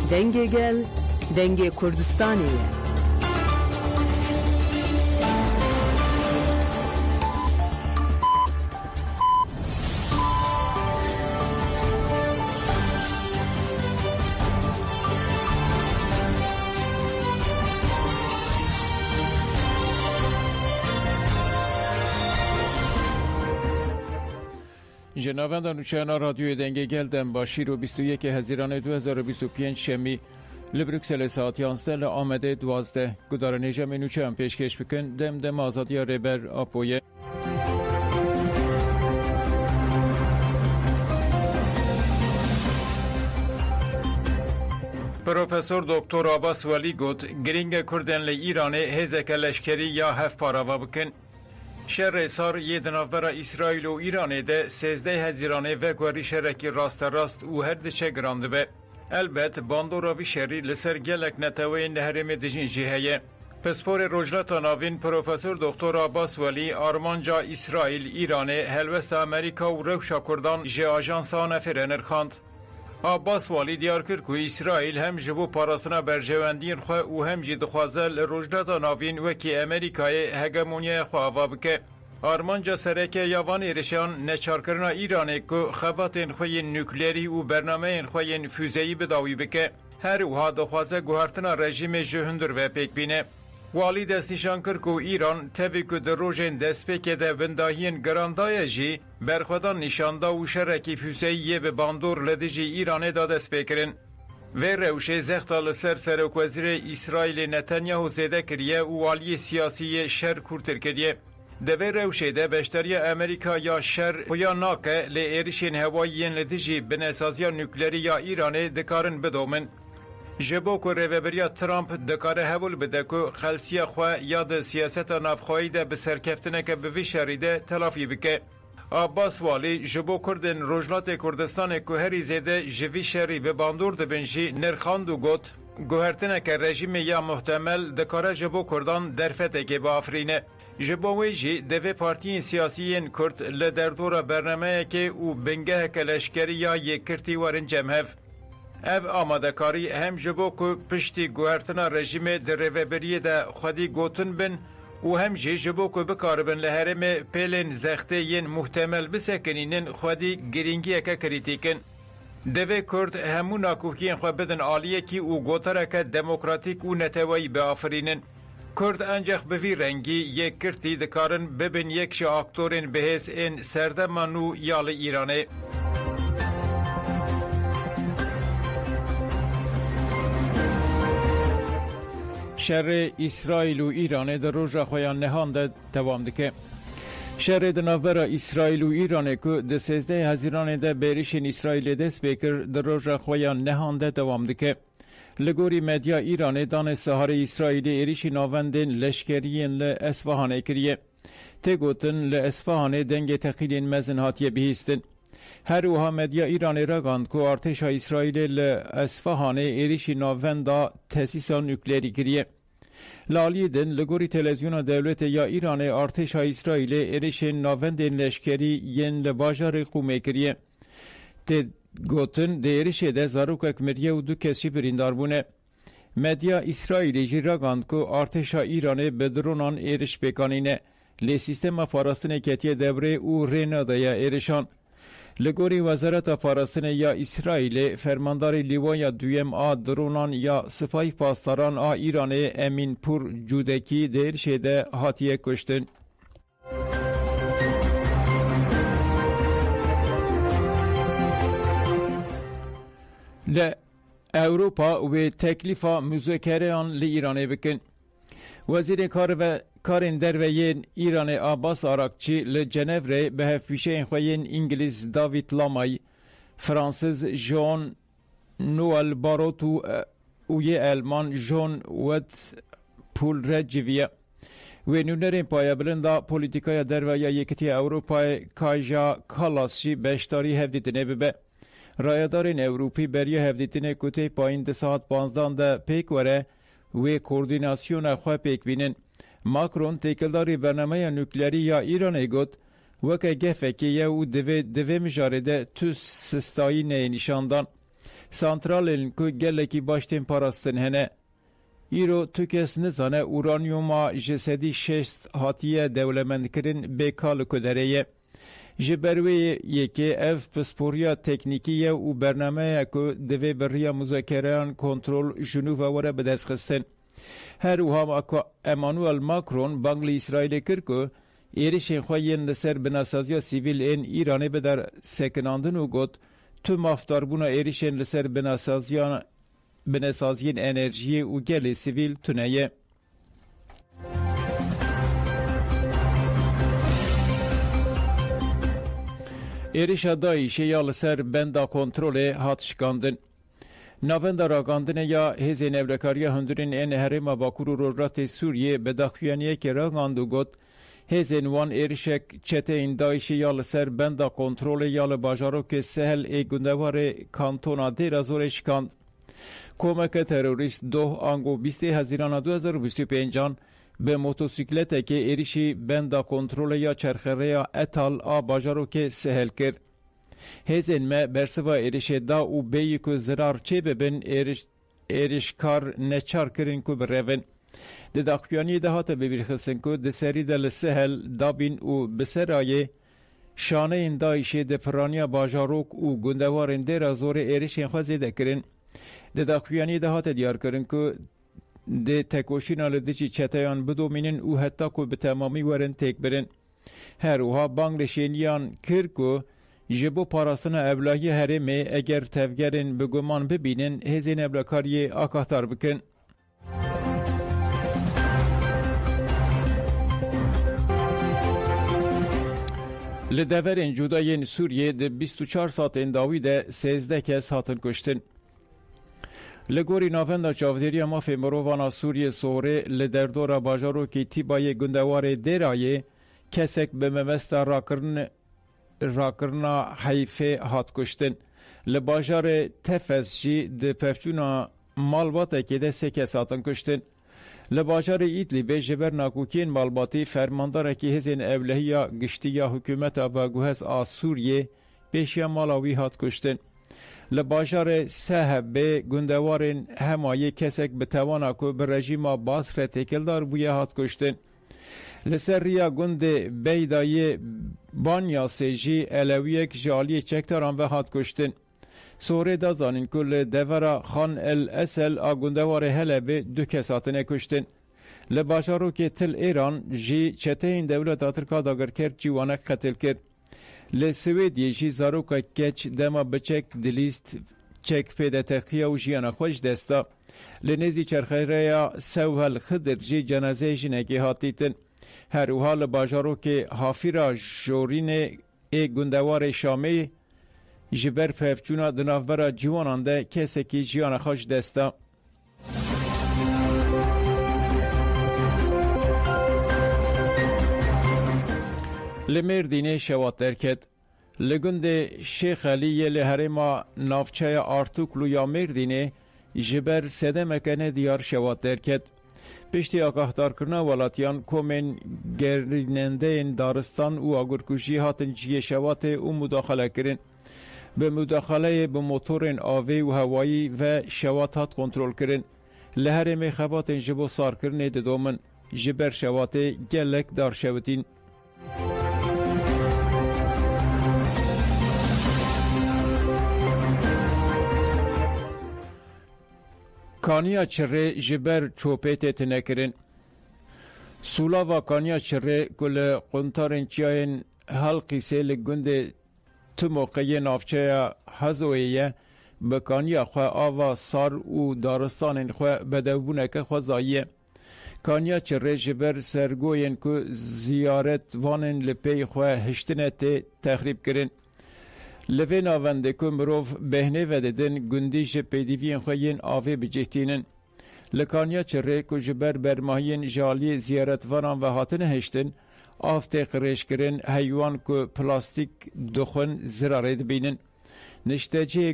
Denge gel, denge Kurdistaniye. جنابندان نوچهانا رادیوی دنگه گلدن باشیر و 21 هزیران 2025 شمی لبروکسل ساعت 11 آمده 12 گدار نیجم نوچه هم پیشکش بکن دم آزادی ریبر آپویه پروفسور دکتر عباس ولی گوت گرینگ کردن لی ایران هزک لشکری یا هف پاراوا بکن شر سار یه دنافبر اسرائیل و ایران ده 13 هزیرانه و گوری شرکی راست و هر دچه گرانده به. البته باندوراوی شری لسر گلک نتوی نهرم دجین جهیه. پسپور رجلت ناوین پروفسور دکتر عباس ولی آرمانجا اسرائیل ایران هلوست امریکا و روشا کردان جه آجانسا نفرنر خاند. عباس ولی دیار کرد که اسرائیل هم جبو پاراستنا برجواندین خواه و هم جید خوازل رجلت ناوین وکی امریکای هگمونی خواه بکه. آرمانجا سرکه یوان ایرشان نچار کرنا ایرانه که خباتین خواه نوکلری و برنامه خواه فوزهی بداوی بکه. هر وها دخوازه گوهرتنا رژیم جهندر و پیک بینه. والی دست نشان کرد که ایران تبی که در روژین دست پیکه ده بنداهین گراندای جی برخودان نشانده و شرکی فوزهی به باندور لدجی ایرانه دا دست پیکرن. و روشه زختال سر وزیر اسرائیل نتانیاهو زیده کریه و والی سیاسی شر کورتر کریه. دوی روشه ده بشتری امریکا یا شر و یا ناکه لی ایرشین هوایین لدجی بنسازیا نوکلری یا ایرانه دکارن بدومن. جبو که روبریا ترامپ دکاره هول بده که خلصی خواه یاد سیاست نافخواهی ده بسرکفتنه که به وی شریده تلافی بکه. عباس والی جبو کردن روجلات کردستان که هری زیده جوی شری به باندور ده بنجی نرخاند و گوت گوهرتنه که رژیم یا محتمل دکاره جبو کردان درفته که با افرینه. جبوی جی دوی پارتیین سیاسیین کرد لدردور برنامه که او بنگه کلشکری یا یک کرتی وارن جمهف. او آماده کاری هم جبو که پشتی گوهرتنا رژیم در روبریه ده خودی گوتن بن و هم جبو که بکاربن لحرم پیلن زخته ین محتمل بسکنینن خودی گرینگی که کریتیکن. دوی کرد همون ناکوکین خواه بدن آلیه کی و گوتره که دموکراتیک و نتوایی به آفرینن. کرد انجخ بوی رنگی یک کرتی دکارن ببین یک شا اکتورین بهز این سردمانو یال ایرانه. شر اسرائیل و ایران در روز خویان نهانده دوام دکه. شر دنافبر اسرائیل و ایران که ده 13 هزیران ده بیریشین اسرائیل دست بکر در روز خویان نهانده دوام دکه. لگوری مدیا ایران دان سهار اسرائیل ایریشی ناوندن لشکریین لأسفهان اکریه. تگوتن لأسفهان دنگ تقیلین مزن هاتیه بهیستن. هر اوها مدیا ایران راگاند که ارتش اسرائیل لأسفهان ایریشی ناوندا تسیسا نوکلری کریه. لالیدن لگوری تلویزیون دولت یا ایران ارتش اسرائیل ایریشی ناوندن لشکری ین لباجار قومه کریه. گوتن دیرشه ده زاروکک مریه و دو کسی بریندار بونه. مدیا اسرائیلی جی راگاند که ارتشا ایرانه بدرونان ایرش بکانینه لی سیستم پاراستن کتیه دبره و ریناده یا ایرشان. لگوری وزارت پاراستن یا اسرائیل فرماندار لیوان دویم درونان یا سپاه پاسداران ایرانه امین پور جودکی دیرشه ده هاتیه کشتن. ل اوروپا و تکلیف مذاکره آن لی ایران بکن. وزیر کارین درویین ایران عباس آراکچی لجنیو به هفویشه خوین انگلیس داوید لامای، فرانسیز جون نوئل باروت و یه آلمان جون ود پول رجویه. و نونرین پای بلندا پولیتیکای درویه یکتی اوروپای کاجا کالاسشی بشتاری هفدیتنه ببه. رایدارین اوروپی بریه هفدیتنه کتی پایین ده ساعت 15 ده پیک وره و کوردیناسیون خواه پیک بینن. ماکرون تکلداری برنامه نوکلری یا ایران گوت وکه گفه که یه و دوه مجارده تو سستایی نشاندان. سانترالên ku gelekî baş tên parastin hene. Îro tu kes nizane uranyuma ji sedî şeşt hatiye dewlemendkirin bêka li ku derê. Ji ber wê yekê ev pisporiya teknîkî ye û bernameya ku divê bi riya muzekereyan kontrol ji nû ve were bi dest xistin. Her wiha Emmanuel Macron bang li İsraîlê kir ku êrişên xwe yên li ser binasaziya sivîl ên Îranê bi dersekinandin û got tu mafdarbûna êrişên li ser binasaziyên enerjiyê û gelê sivîl tune ye. Êrişa Daişê ya li ser benda kontrolê hat şikandin. Navenda ragandinê ya hêzên evrekariya hundirên ên herêma Bakur û Rojhilatê Sûriyê bi daxuyaniyekê ragand û got hêzên wan êrişek çeteyên Daişê ya li ser benda kontrolê ya li bajarokê Sehel ê gundewarê kantona Dêra Zorê şikand. Komeka terorîst doh ango 20 Hezîrana 2025 bi motosîkletekê êrişî benda kontrolê ya çerxereya Etal a bajarokê Sehel kir. Hêzên me bersiva êrişê da û bêyî ku zirar çê bibin êrişkar neçar kirin ku birevin. Di daxuyaniyê de hate bibîrxistin ku di serî de li Sehel dabîn û bi serayê şaneyên Daişê di piraniya bajarok û gundewarên Dêra Zorê êrişên xwe zêde kirin. Di daxuyaniyê de hate diyarkirin ku di tekoşîna li dijî çeteyan bidomînin û heta ku bi temamî werin têkbirin. Her wiha bang li şêniyan kir ku ji bo parastina evlahiyê herêmê eger tevgerên bi guman bibînin hêzên evlekariyê agahdar bikin. Li deverên cudayên Sûriyê di 24 satên dawî de 13 kes hatin kuştin. Li gorî navenda çavdêriya mafê mirovan a Sûriyê Sorê li derdora bajarokê Tîbayê gundewarê Dêrayê kesek bi mebesta rakirina Heyfê hat kuştin. Li bajarê Tefes jî di pevçûna malbatekê de 3 kes hatin kuştin. Li bajarê Îdlibê ji ber nakokiyên malbatî fermandarekî hêzên evlehiya giştiya hikûmeta veguhez a Sûriyê pêşiya mala wî hat kuştin. Li bajarê Sehebê gundewarên hemayê kesek bi tewana ku bi rejîma Basre têkildar bûye hat kuştin. Li ser riya gundê Beydayê Banyasê jî elewiyek ji aliyê çekdaran ve hat kuştin. Sorê da zanîn ku li devera Xan el Esel a gundewarê Helebê 2 kes hatine kuştin. Li bajarokê Til Êran jî çeteyên dewleta Tirka dagirker cîwanek qetil kir. Li Swêdiyê jî zarokek keç dema biçek dilîst çek pêdetexiya û jiyana xwe ji desta. Li nêzî çerxereya Sewhel Xidir jî cenazeyê jinekê hat dîtin. Her wiha li bajarokê Hafîra Jorînê ê gundewarê Şamê ji ber pevçûna di navbera cîwanan de kesekî jiyana xwe ji desta. Li Mêrdînê şewat derket. Li gundê Şêx Elîyê li herêma navçeya Artuklu ya Mêrdînê ji ber sedemeke nediyar şewat derket. Piştî agahdarkirina welatiyan komên gerînendeyên daristan û agirkujî hatin ciyê şewatê û mudaxele kirin. Bi mudaxeleyê bi motorên avê û hewayî ve şewat hat kontrol kirin. Li herêmê xebatên ji bo sarkirinê didomin ji ber şewatê gelek darşewitîn. Kaniya çirê ji ber çopê tê tinekirin. Sulava kaniya çirê ku li quntarên çiyayên Helqîsê li gundê Timoqeyê navçeya Hezoyê ye bi kaniya xwe ava sar û daristanên xwe bedewbûneke xwe zayiye. Kaniya çirê ji ber sergoyên ku ziyaretvanên li pey xwe hiştine tê texrîb kirin. Li vê navendê ku mirov behnê vedidin gundî ji pêdiviyên xwe yên avê bicêhtînin. Li kaniya çirê ku ji ber bermahiyên ji aliyê ziyaretvanan ve hatine hiştin, av tê qirêjkirin heywan ku plastik dixwin zirarê dibînin. Nişteciyê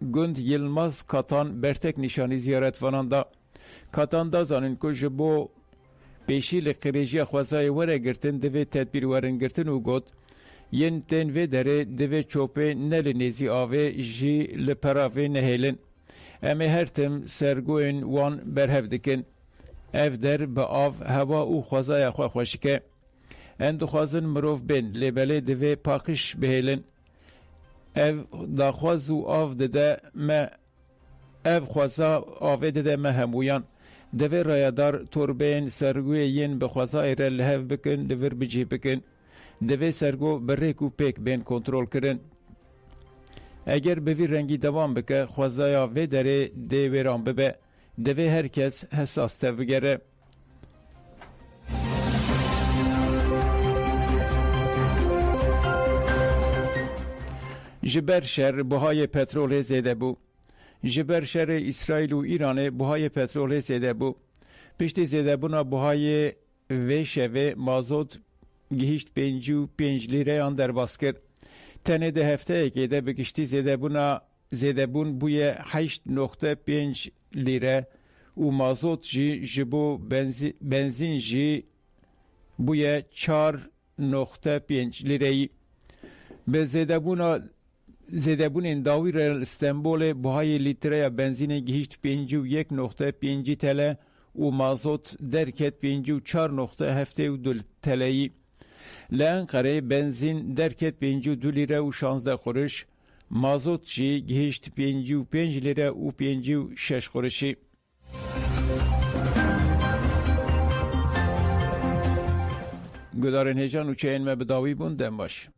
gund Yılmaz Katan bertek nîşanî ziyaretvanan da. Katan da zanin ku ji bo pêşî li qirêjiya xwezayê were girtin divê tedbîr werin girtin û got ین تن و دره دوی چوپه نل نیزی آوه جی لپراوه نهیلن. اما هر تم سرگوین وان برهف دکن. اف در با آف هوا او خوزای خواه خوشکه. اندو خوازن مروف بین لبله دوی پاکش بهیلن. اف داخوازو آف دده ما اف خوازا آوه دده ما همویان. دوی رایدار توربین سرگوی ین بخوازا ایره لحف بکن لور بجی بکن. دوی سرگو بریکو پیک بین کنترول کرن. اگر به وی رنگی دوام بکه خوازایا و داره دوی رام ببه دوی هرکس حساس تفگره. جبر شهر بهای پترول زیده بو. جبر شهر اسرائیل و ایران بهای پترول زیده بو. پشت زیده بونا بهای و شوه مازوت گهیشت 55 لیره آن در باز کرد. تنه ده هفته که ده بگشتی زیده بون بوی 8.5 لیره و مازوت جی جبو بنزین جی بوی 4.5 لیره ای. به زیده بون انداوی رل استنبول بهای لیتره بنزین گهیشت 51.5 تله و مازوت درکت 54.7 تلهی. لانقره بنزین درکت 52 لیره و 16 قرش، مازوت جی گهیشت 55 لیره و 56 قرشی. گدارن هجان و چه این مبداوی بوندن باش.